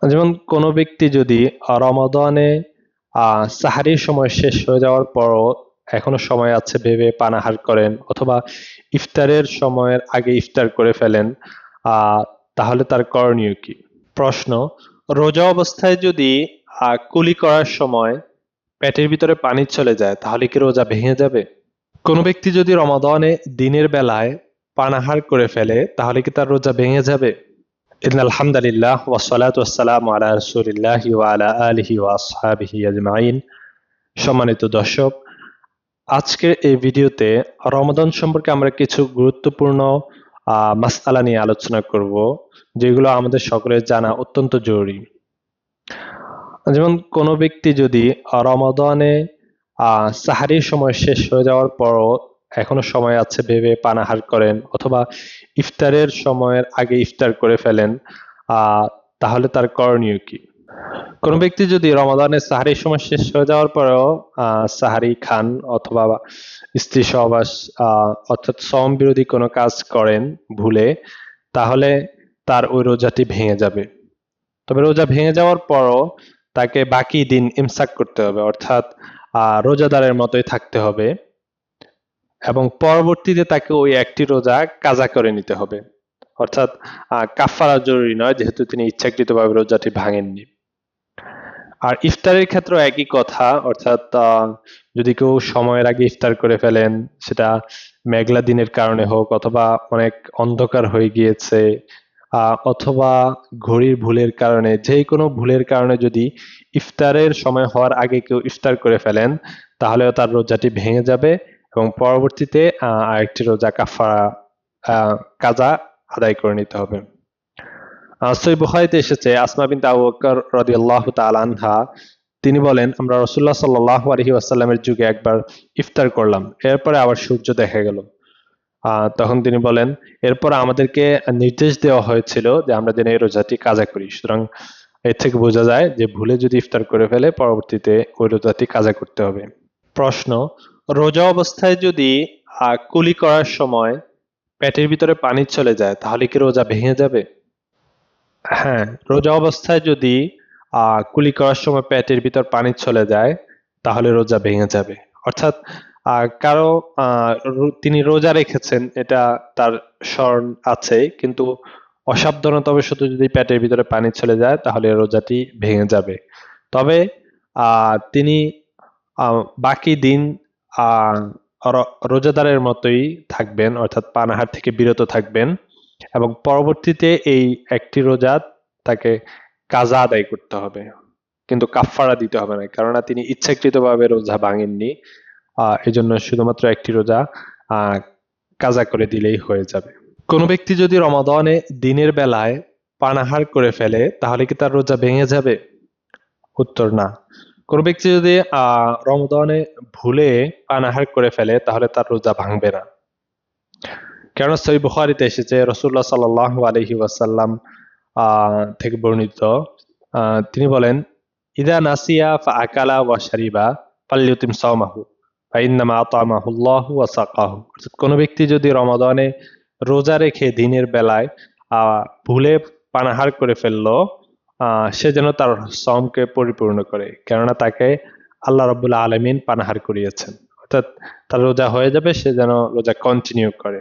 যেমন কোনো ব্যক্তি যদি রমাদানে সাহারির সময় শেষ হয়ে যাওয়ার পরও এখনো সময় আছে ভেবে পানাহার করেন, অথবা ইফতারের সময়ের আগে ইফতার করে ফেলেন, তাহলে তার করণীয় কি? প্রশ্ন: রোজা অবস্থায় যদি কুলি করার সময় পেটের ভিতরে পানি চলে যায় তাহলে কি রোজা ভেঙে যাবে? কোনো ব্যক্তি যদি রমাদানে দিনের বেলায় পানাহার করে ফেলে তাহলে কি তার রোজা ভেঙে যাবে? ইন্নাল হামদালিল্লাহ ওয়াসসালাতু ওয়াসসালামু আলা রাসূলিল্লাহি ওয়া আলা আলিহি ওয়া আসহাবিহি আজমাইন। সম্মানিত দর্শক, আজকের এই ভিডিওতে রমাদান সম্পর্কে আমরা কিছু গুরুত্বপূর্ণ মাসআলা নিয়ে আলোচনা করব, যেগুলো আমাদের সকলের জানা অত্যন্ত জরুরি। যেমন কোনো ব্যক্তি যদি রমাদানে সাহারির সময় শেষ হয়ে যাওয়ার পরও এখনো সময় আছে ভেবে পানাহার করেন, অথবা ইফতারের সময়ের আগে ইফতার করে ফেলেন, তাহলে তার করণীয় কি? কোনো ব্যক্তি যদি রমাদানের সাহারির সময় শেষ হয়ে যাওয়ার পরেও সাহারি খান, অথবা স্ত্রী সহবাস অর্থাৎ সওম বিরোধী কোনো কাজ করেন ভুলে, তাহলে তার ওই রোজাটি ভেঙে যাবে। তবে রোজা ভেঙে যাওয়ার পরও তাকে বাকি দিন ইমসাক করতে হবে, অর্থাৎ রোজাদারের মতোই থাকতে হবে, এবং পরবর্তীতে তাকে ওই একটি রোজা কাজা করে নিতে হবে। অর্থাৎ কাফারা জরুরি নয়, যেহেতু তিনি ইচ্ছাকৃতভাবে রোজাটি ভাঙেননি। আর ইফতারের ক্ষেত্রেও একই কথা, অর্থাৎ যদি কেউ সময়ের আগে ইফতার করে ফেলেন, সেটা মেঘলা দিনের কারণে হোক, অথবা অনেক অন্ধকার হয়ে গিয়েছে, অথবা ঘড়ির ভুলের কারণে, যে কোনো ভুলের কারণে যদি ইফতারের সময় হওয়ার আগে কেউ ইফতার করে ফেলেন, তাহলেও তার রোজাটি ভেঙে যাবে এবং পরবর্তীতে আরেকটি রোজা কাফারা কাজা আদায় করে নিতে হবে। সহিহ বুখারীতে এসেছে, আসমা বিনত আবু বকর রাদিয়াল্লাহু তাআলা আনহা তিনি বলেন, আমরা রাসূলুল্লাহ সাল্লাল্লাহু আলাইহি ওয়াসাল্লামের যুগে একবার ইফতার করলাম, এরপরে আবার সূর্য দেখা গেল। তখন তিনি বলেন, এরপর আমাদেরকে নির্দেশ দেওয়া হয়েছিল যে আমরা যেন এই রোজাটি কাজা করি। সুতরাং এর থেকে বোঝা যায় যে ভুলে যদি ইফতার করে ফেলে পরবর্তীতে ওই রোজাটি কাজা করতে হবে। প্রশ্ন: রোজা অবস্থায় যদি কুলি করার সময় পেটের ভিতরে পানি চলে যায় তাহলে কি রোজা ভেঙে যাবে? হ্যাঁ, রোজা অবস্থায় যদি কুলি করার সময় পেটের ভিতর পানি চলে যায় তাহলে রোজা ভেঙে যাবে। অর্থাৎ কারো তিনি রোজা রেখেছেন, এটা তার স্মরণ আছে, কিন্তু অসাবধানতাবশত যদি পেটের ভিতরে পানি চলে যায় তাহলে রোজাটি ভেঙে যাবে। তবে তিনি বাকি দিন আহ রোজাদারের মতোই থাকবেন, অর্থাৎ পানাহার থেকে বিরত থাকবেন, এবং পরবর্তীতে এই একটি রোজা তাকে কাজা আদায় করতে হবে, কিন্তু কাফফারা দিতে হবে না, কেননা তিনি ইচ্ছাকৃতভাবে রোজা ভাঙেননি। এই জন্য শুধুমাত্র একটি রোজা কাজা করে দিলেই হয়ে যাবে। কোনো ব্যক্তি যদি রমাদানে দিনের বেলায় পানাহার করে ফেলে তাহলে কি তার রোজা ভেঙে যাবে? উত্তর: না। কোনো ব্যক্তি যদি রমাদানে ভুলে পানাহার করে ফেলে তাহলে তার রোজা ভাঙবে না, কেননা সহিহ বুখারীতে এসেছে, রাসূলুল্লাহ সাল্লাল্লাহু আলাইহি ওয়াসাল্লাম থেকে বর্ণিত, তিনি বলেন, ইদা নাসিয়া ফা আকালা ওয়া শারিবা ফালইউতিম সাওমাহু ফা ইন্নামা আতামাহুল্লাহু ওয়া সাকাহু। অর্থাৎ কোনো ব্যক্তি যদি রমাদানে রোজা রেখে দিনের বেলায় ভুলে পানাহার করে ফেললো, সে যেন তার সওমকে পরিপূর্ণ করে, কেননা তাকে আল্লাহ রাব্বুল আলামিন পানাহার করিয়েছেন। অর্থাৎ তার রোজা হয়ে যাবে, সে যেন রোজা কন্টিনিউ করে।